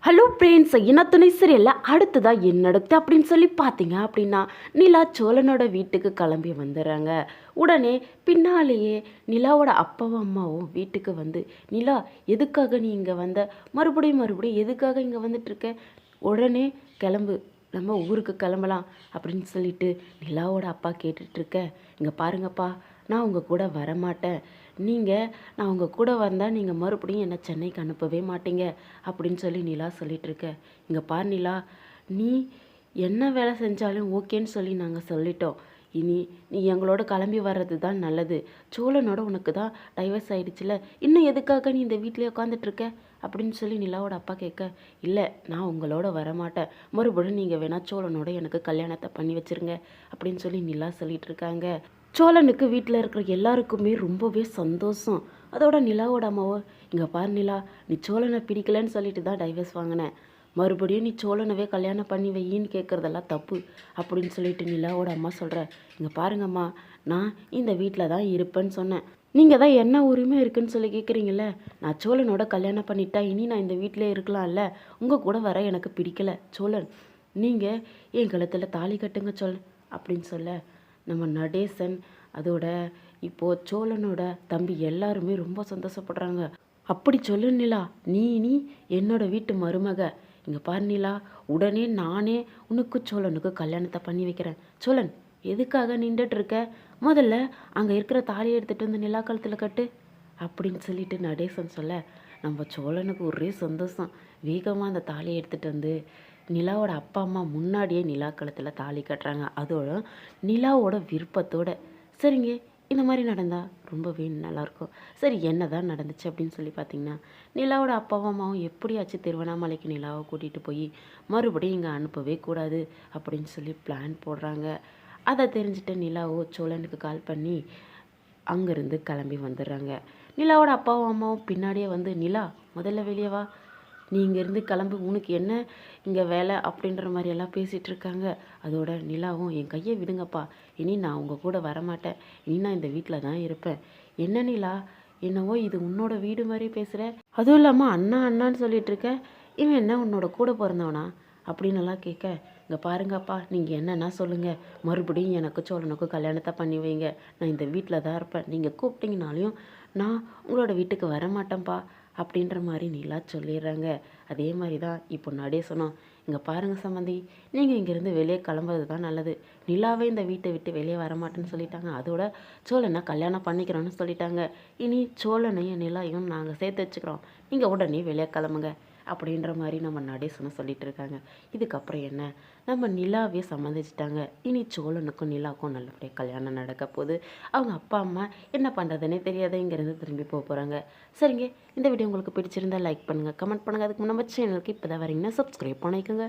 Hello friends, என்ன துணை சரியல்ல அடுத்ததாக என்ன நடக்குது அப்படின்னு சொல்லி பார்த்தீங்க அப்படின்னா, நிலா சோழனோட வீட்டுக்கு கிளம்பி வந்துடுறாங்க. உடனே பின்னாலேயே நிலாவோட அப்பாவும் அம்மாவும் வீட்டுக்கு வந்து, நிலா எதுக்காக நீ இங்கே வந்த, மறுபடியும் மறுபடியும் எதுக்காக இங்கே வந்துட்டுருக்க, உடனே கிளம்பு, நம்ம ஊருக்கு கிளம்பலாம் அப்படின்னு சொல்லிட்டு நிலாவோட அப்பா கேட்டுட்ருக்க. இங்கே பாருங்கப்பா, நான் உங்கள் கூட வரமாட்டேன். நான் உங்கள் கூட வந்தால் நீங்கள் மறுபடியும் என்னை சென்னைக்கு அனுப்பவே மாட்டீங்க அப்படின்னு சொல்லி நிலா சொல்லிகிட்ருக்க. இங்கே பார் நிலா, நீ என்ன வேலை செஞ்சாலும் ஓகேன்னு சொல்லி நாங்கள் சொல்லிட்டோம். இனி நீ எங்களோட கிளம்பி வர்றது தான் நல்லது. சோழனோட உனக்கு தான் டைவர்ஸ் ஆகிடுச்சுல, இன்னும் எதுக்காக நீ இந்த வீட்டிலே உட்காந்துட்ருக்க அப்படின்னு சொல்லி நிலாவோட அப்பா கேட்க, இல்லை நான் உங்களோட வரமாட்டேன், மறுபடியும் நீங்கள் வேணா சோழனோட எனக்கு கல்யாணத்தை பண்ணி வச்சுருங்க அப்படின்னு சொல்லி நிலா சொல்லிகிட்டு இருக்காங்க. சோழனுக்கு வீட்டில் இருக்கிற எல்லாருக்குமே ரொம்பவே சந்தோஷம். அதோட நிலாவோட அம்மாவோ, இங்கே பார் நிலா, நீ சோழனை பிடிக்கலன்னு சொல்லிட்டு தான் டைவர்ஸ் வாங்கினேன், மறுபடியும் நீ சோழனவே கல்யாணம் பண்ணி வையின்னு கேட்குறதெல்லாம் தப்பு அப்படின்னு சொல்லிட்டு நிலாவோட அம்மா சொல்கிற. இங்கே பாருங்கம்மா, நான் இந்த வீட்டில் தான் இருப்பேன்னு சொன்னேன், நீங்கள் தான் என்ன உரிமை இருக்குன்னு சொல்லி கேட்குறீங்கள. நான் சோழனோட கல்யாணம் பண்ணிட்டா இனி நான் இந்த வீட்டிலே இருக்கலாம்ல, உங்கள் கூட வர எனக்கு பிடிக்கல சோழன், நீங்கள் என் கழுத்தில் தாலி கட்டுங்க சோழன் அப்படின்னு சொல்ல, நம்ம நடேசன் அதோட இப்போது சோழனோட தம்பி எல்லாருமே ரொம்ப சந்தோஷப்படுறாங்க. அப்படி சொல்லு நிலா, நீ என்னோட வீட்டு மருமக, இங்கே பாரு நிலா, உடனே நானே உனக்கு சோழனுக்கு கல்யாணத்தை பண்ணி வைக்கிறேன். சோழன் எதுக்காக நின்றுட்டு இருக்க, முதல்ல அங்கே இருக்கிற தாலியை எடுத்துகிட்டு வந்து நிலா கழுத்தில் கட்டு அப்படின்னு சொல்லிட்டு நடேசன் சொல்ல, நம்ம சோழனுக்கு ஒரே சந்தோஷம். வேகமாக அந்த தாலியை எடுத்துகிட்டு வந்து நிலாவோட அப்பா அம்மா முன்னாடியே நிலா கழுத்தில் தாலி கட்டுறாங்க, அதோட நிலாவோட விருப்பத்தோட. சரிங்க, இந்த மாதிரி நடந்தால் ரொம்பவே நல்லாயிருக்கும். சரி, என்ன தான் நடந்துச்சு அப்படின்னு சொல்லி பார்த்தீங்கன்னா, நிலாவோட அப்பாவும் அம்மாவும் எப்படியாச்சும் திருவண்ணாமலைக்கு நிலாவை கூட்டிகிட்டு போய் மறுபடியும் இங்கே அனுப்பவே கூடாது அப்படின்னு சொல்லி பிளான் போடுறாங்க. அதை தெரிஞ்சுட்டு நிலாவோ சோழனுக்கு கால் பண்ணி அங்கேருந்து கிளம்பி வந்துடுறாங்க. நிலாவோட அப்பாவும் அம்மாவும் பின்னாடியே வந்து, நிலா முதல்ல வெளியே வா, நீ இங்கேருந்து கிளம்பு, உனக்கு என்ன இங்கே வேலை அப்படின்ற மாதிரியெல்லாம் பேசிகிட்டு இருக்காங்க. அதோட நிலாவும், என் கையை விடுங்கப்பா, இனி நான் உங்கள் கூட வரமாட்டேன், இனி நான் இந்த வீட்டில் தான் இருப்பேன். என்ன நிலா, என்னவோ இது உன்னோட வீடு மாதிரி பேசுகிற, அதுவும் இல்லாமல் அண்ணா அண்ணான்னு சொல்லிட்டு இருக்க, இவன் என்ன உன்னோட கூட பிறந்தவனா அப்படின்னுலாம் கேட்க, இங்கே பாருங்கப்பா, நீங்கள் என்னென்னா சொல்லுங்கள், மறுபடியும் எனக்கு சோழனுக்கு கல்யாணத்தை பண்ணி வைங்க, நான் இந்த வீட்டில் தான் இருப்பேன், நீங்கள் கூப்பிட்டீங்கனாலையும் நான் உங்களோட வீட்டுக்கு வரமாட்டேன்ப்பா அப்படின்ற மாதிரி நிலா சொல்லிடுறாங்க. அதே மாதிரி தான் இப்போ நடேசனும், இங்கே பாருங்கள் சம்மந்தி, நீங்கள் இங்கேருந்து வெளியே கிளம்புறது தான் நல்லது, நிலாவே இந்த வீட்டை விட்டு வெளியே வரமாட்டேன்னு சொல்லிட்டாங்க, அதோட சோழனை கல்யாணம் பண்ணிக்கிறோன்னு சொல்லிட்டாங்க, இனி சோழனையும் நிலாயும் நாங்கள் சேர்த்து வச்சுக்கிறோம், நீங்கள் உடனே வெளியே கிளம்புங்க அப்படின்ற மாதிரி நம்ம நடேசனும் சொல்லிட்டு இருக்காங்க. இதுக்கப்புறம் என்ன, நம்ம நிலாவே சம்மந்திச்சிட்டாங்க, இனி சோழனுக்கும் நிலாவுக்கும் நல்லபடியாக கல்யாணம் நடக்க போகுது. அவங்க அப்பா அம்மா என்ன பண்ணுறதுனே தெரியாத இங்கேருந்து திரும்பி போக போகிறாங்க. சரிங்க, இந்த வீடியோ உங்களுக்கு பிடிச்சிருந்தா லைக் பண்ணுங்கள், கமெண்ட் பண்ணுங்கள். அதுக்கு நம்ம சேனலுக்கு இப்போ தான் வரீங்கன்னா சப்ஸ்கிரைப் பண்ணிக்கோங்க.